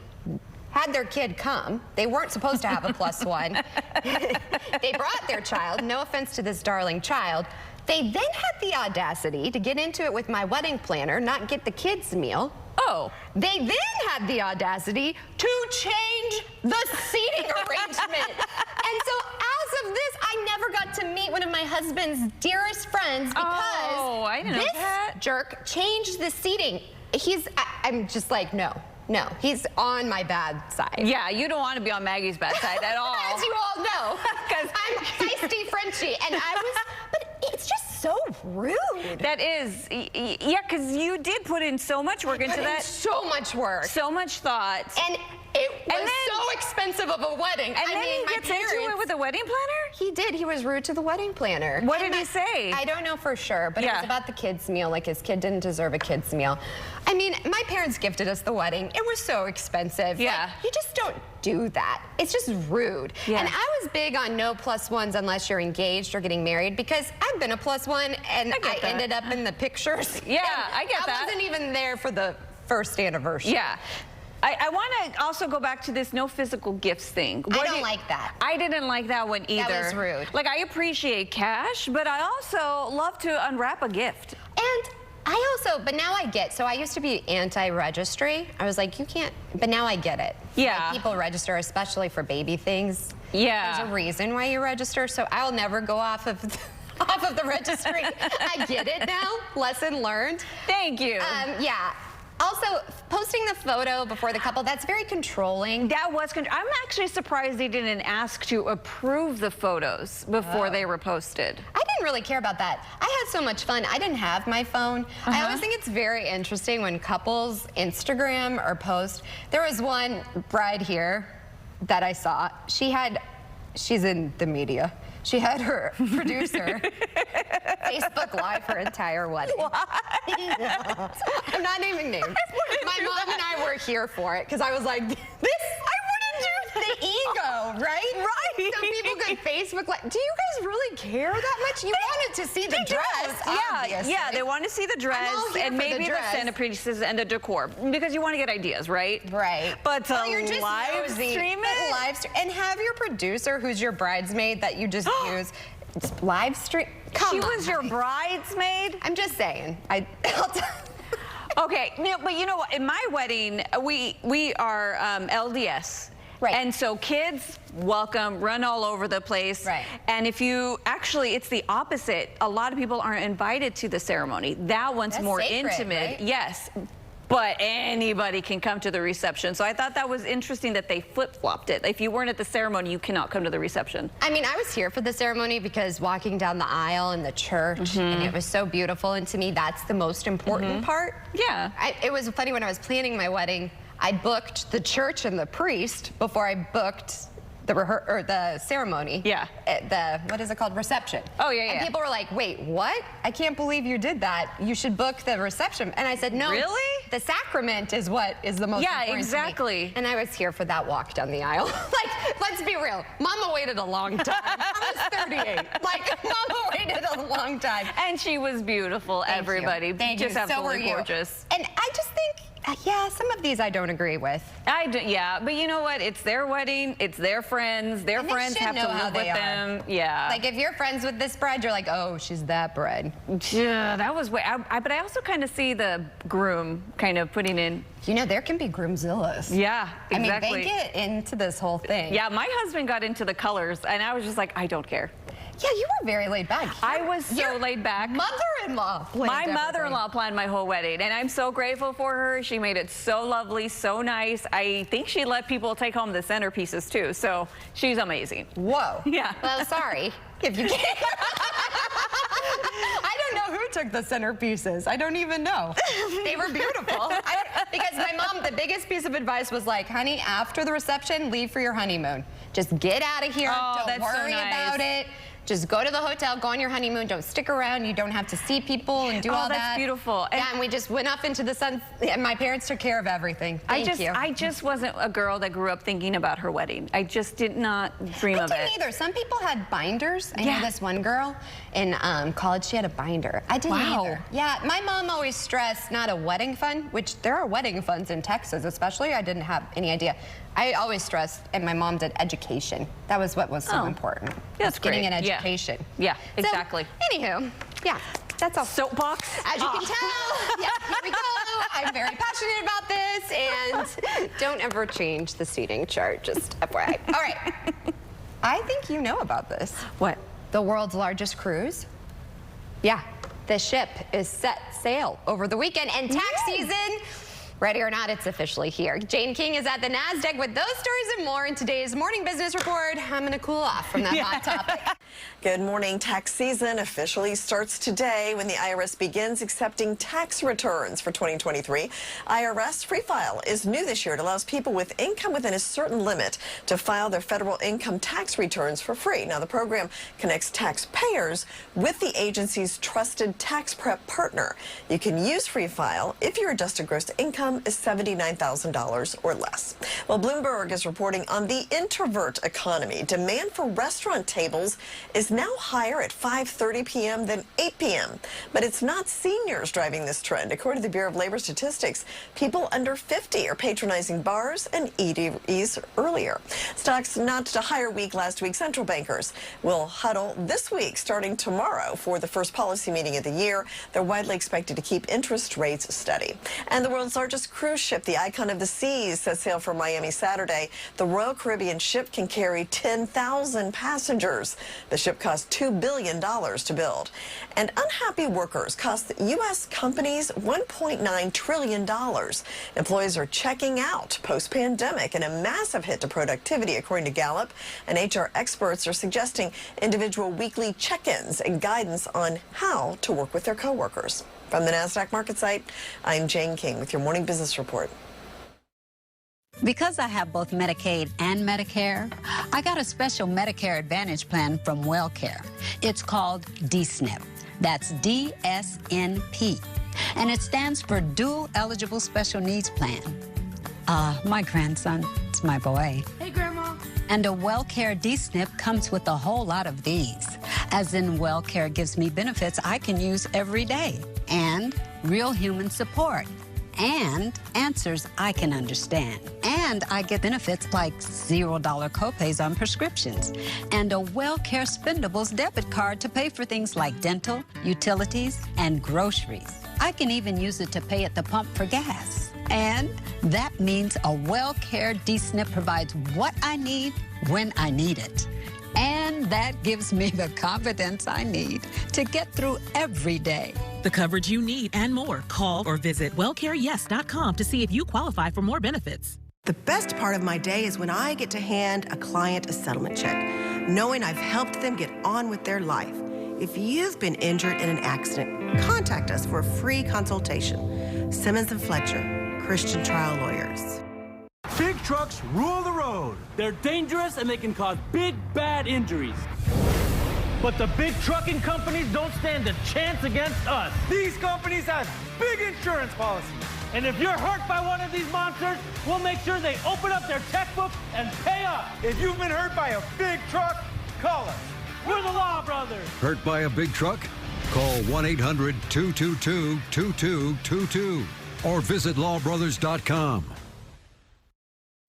had their kid come. They weren't supposed to have a +1. They brought their child. No offense to this darling child. They then had the audacity to get into it with my wedding planner, not get the kids' meal. Oh. They then had the audacity to change the seating arrangement. And so as of this, I never got to meet one of my husband's dearest friends because this jerk changed the seating. I'm just like, no, he's on my bad side. Yeah, you don't want to be on Maggie's bad side at all. As you all know, because I'm feisty Frenchie, and but it's just so rude. That is, yeah, because you did put in so much work into that. So much work. So much thought. And it was so expensive of a wedding. And then he gets into it with a wedding planner? He did. He was rude to the wedding planner. What did he say? I don't know for sure, but it was about the kids' meal. Like, his kid didn't deserve a kid's meal. I mean, my parents gifted us the wedding. It was so expensive. Yeah. Like, you just don't do that. It's just rude. Yeah. And I was big on no +1s unless you're engaged or getting married, because I've been a +1 and I ended up in the pictures. Yeah, I get that. I wasn't even there for the first anniversary. Yeah. I want to also go back to this no physical gifts thing. I don't like that. I didn't like that one either. That was rude. Like, I appreciate cash, but I also love to unwrap a gift. And but now I get, so I used to be anti-registry. I was like, you can't, but now I get it. Yeah. Like, people register, especially for baby things. Yeah. There's a reason why you register, so I'll never go off of the registry. I get it now. Lesson learned. Thank you. Yeah. Also, posting the photo before the couple, that's very controlling. That was I'm actually surprised they didn't ask to approve the photos before they were posted. I didn't really care about that. I had so much fun. I didn't have my phone. I always think it's very interesting when couples Instagram or post. There was one bride here that I saw. She's in the media. She had her producer Facebook Live her entire wedding. I'm not naming names. My mom and I were here for it because I was like, I wouldn't do the ego, right? Right. So people could Facebook Live. Do you guys really care that much? You wanted to see the dress, obviously. Yeah, they want to see the dress and maybe the centerpieces and the decor because you want to get ideas, right? Right. But to you're just live stream it? And have your producer, who's your bridesmaid that you just use, live stream. Come on, she was your bridesmaid? I'm just saying. Okay, but you know what? In my wedding, we are LDS. Right. And so kids, welcome, run all over the place. Right. And if you, actually, it's the opposite. A lot of people aren't invited to the ceremony. That one's more sacred, intimate. right? Yes. But anybody can come to the reception. So I thought that was interesting that they flip-flopped it. If you weren't at the ceremony, you cannot come to the reception. I mean, I was here for the ceremony because walking down the aisle in the church, and it was so beautiful. And to me, that's the most important part. Yeah. It was funny when I was planning my wedding, I booked the church and the priest before I booked the ceremony. Yeah. What is it called? Reception. Oh, yeah, yeah. And people were like, wait, what? I can't believe you did that. You should book the reception. And I said, no. Really? The sacrament is what is the most important to me. Yeah, exactly. And I was here for that walk down the aisle. Like, let's be real. Mama waited a long time. I was 38. Like, Mama waited a long time. And she was beautiful, everybody. Thank you. Just absolutely so were gorgeous. You. And I just think Yeah, some of these I don't agree with. Yeah, but you know what? It's their wedding. It's their friends. Their friends have to live with them. Yeah. Like if you're friends with this bride, you're like, oh, she's that bride. Yeah, that was way. But I also kind of see the groom kind of putting in. You know, there can be groomzillas. Yeah, exactly. I mean, they get into this whole thing. Yeah, my husband got into the colors, and I was just like, I don't care. Yeah, you were very laid back. I was so laid back. Mother-in-law. My mother-in-law planned my whole wedding, and I'm so grateful for her. She made it so lovely, so nice. I think she let people take home the centerpieces too, so she's amazing. Whoa. Yeah. Well, sorry if you can't. I don't know who took the centerpieces. I don't even know. They were beautiful. Because my mom, the biggest piece of advice was like, honey, after the reception, leave for your honeymoon. Just get out of here. Oh, don't worry about it. Just go to the hotel, go on your honeymoon, don't stick around, you don't have to see people and do all that. That's beautiful. And we just went off into the sun, and my parents took care of everything. Thank you. I just wasn't a girl that grew up thinking about her wedding. I just did not dream of it. I didn't either. Some people had binders. I know this one girl in college, she had a binder. I didn't either. Yeah, my mom always stressed not a wedding fund, which there are wedding funds in Texas especially. I didn't have any idea. I always stressed, and my mom did education. That was what was so important. That's getting great. an education. Yeah, exactly. So, anywho, yeah, that's all. Soapbox. As you can tell, yeah, here we go. I'm very passionate about this, and don't ever change the seating chart, just FYI. All right. I think you know about this. What? The world's largest cruise? Yeah, the ship is set sail over the weekend, and tax season, ready or not, it's officially here. Jane King is at the NASDAQ with those stories and more in today's Morning Business Report. I'm going to cool off from that hot topic. Good morning. Tax season officially starts today when the IRS begins accepting tax returns for 2023. IRS Free File is new this year. It allows people with income within a certain limit to file their federal income tax returns for free. Now, the program connects taxpayers with the agency's trusted tax prep partner. You can use Free File if your adjusted gross income is $79,000 or less. Well, Bloomberg is reporting on the introvert economy. Demand for restaurant tables is now higher at 5:30 p.m. than 8 p.m. But it's not seniors driving this trend. According to the Bureau of Labor Statistics, people under 50 are patronizing bars and eateries earlier. Stocks notched a higher week last week. Central bankers will huddle this week, starting tomorrow, for the first policy meeting of the year. They're widely expected to keep interest rates steady. And the world's largest cruise ship, the Icon of the Seas, sets sail for Miami Saturday. The Royal Caribbean ship can carry 10,000 passengers. The ship cost $2 billion to build. And unhappy workers cost U.S. companies $1.9 trillion. Employees are checking out post-pandemic and a massive hit to productivity, according to Gallup. And HR experts are suggesting individual weekly check-ins and guidance on how to work with their coworkers. From the NASDAQ market site, I'm Jane King with your Morning Business Report. Because I have both Medicaid and Medicare, I got a special Medicare Advantage plan from WellCare. It's called DSNP. That's DSNP. And it stands for Dual Eligible Special Needs Plan. My grandson, it's my boy. Hey, Grandma. And a WellCare DSNP comes with a whole lot of these. As in, WellCare gives me benefits I can use every day, and real human support, and answers I can understand. And I get benefits like $0 copays on prescriptions, and a WellCare Spendables debit card to pay for things like dental, utilities, and groceries. I can even use it to pay at the pump for gas. And that means a WellCare DSNP provides what I need when I need it. And that gives me the confidence I need to get through every day. The coverage you need and more. Call or visit wellcareyes.com to see if you qualify for more benefits. The best part of my day is when I get to hand a client a settlement check, knowing I've helped them get on with their life. If you've been injured in an accident, contact us for a free consultation. Simmons & Fletcher, Christian Trial Lawyers. Big trucks rule the road. They're dangerous and they can cause big, bad injuries. But the big trucking companies don't stand a chance against us. These companies have big insurance policies. And if you're hurt by one of these monsters, we'll make sure they open up their checkbook and pay up. If you've been hurt by a big truck, call us. We're the Law Brothers. Hurt by a big truck? Call 1-800-222-2222. or visit lawbrothers.com.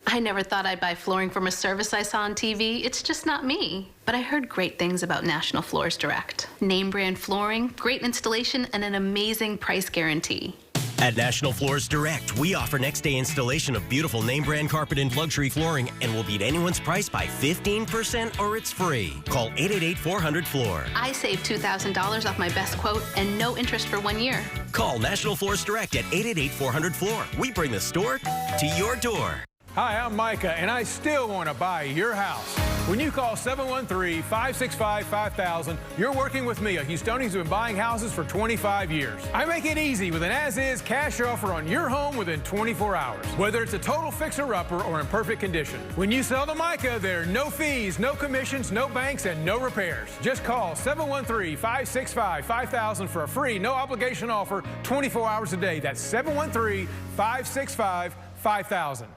I never thought I'd buy flooring from a service I saw on TV. It's just not me. But I heard great things about National Floors Direct. Name brand flooring, great installation, and an amazing price guarantee. At National Floors Direct, we offer next-day installation of beautiful name-brand carpet and luxury flooring, and will beat anyone's price by 15% or it's free. Call 888-400-FLOOR. I saved $2,000 off my best quote and no interest for 1 year. Call National Floors Direct at 888-400-FLOOR. We bring the store to your door. Hi, I'm Micah, and I still want to buy your house. When you call 713-565-5000, you're working with me, a Houstonian who's been buying houses for 25 years. I make it easy with an as-is cash offer on your home within 24 hours, whether it's a total fixer-upper or in perfect condition. When you sell to Micah, there are no fees, no commissions, no banks, and no repairs. Just call 713-565-5000 for a free, no-obligation offer 24 hours a day. That's 713-565-5000.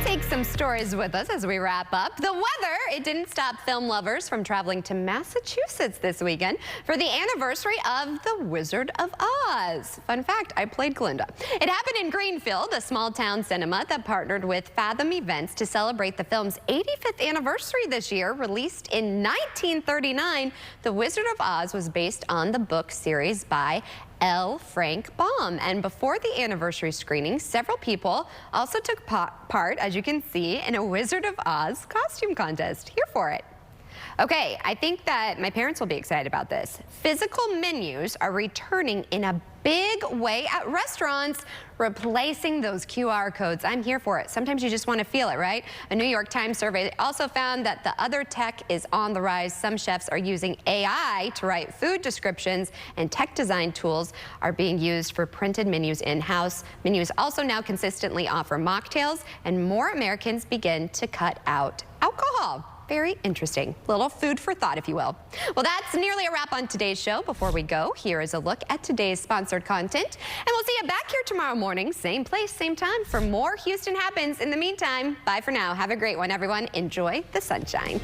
Take some stories with us as we wrap up. The weather, it didn't stop film lovers from traveling to Massachusetts this weekend for the anniversary of The Wizard of Oz. Fun fact, I played Glinda. It happened in Greenfield, a small town cinema that partnered with Fathom Events to celebrate the film's 85th anniversary this year. Released in 1939, The Wizard of Oz was based on the book series by L. Frank Baum. And before the anniversary screening, several people also took part, as you can see, in a Wizard of Oz costume contest. Here for it. Okay, I think that my parents will be excited about this. Physical menus are returning in a big way at restaurants, replacing those QR codes. I'm here for it. Sometimes you just want to feel it, right? A New York Times survey also found that the other tech is on the rise. Some chefs are using AI to write food descriptions, and tech design tools are being used for printed menus in-house. Menus also now consistently offer mocktails, and more Americans begin to cut out alcohol. Very interesting. Little food for thought, if you will. Well, that's nearly a wrap on today's show. Before we go, here is a look at today's sponsored content. And we'll see you back here tomorrow morning, same place, same time, for more Houston Happens. In the meantime, bye for now. Have a great one, everyone. Enjoy the sunshine.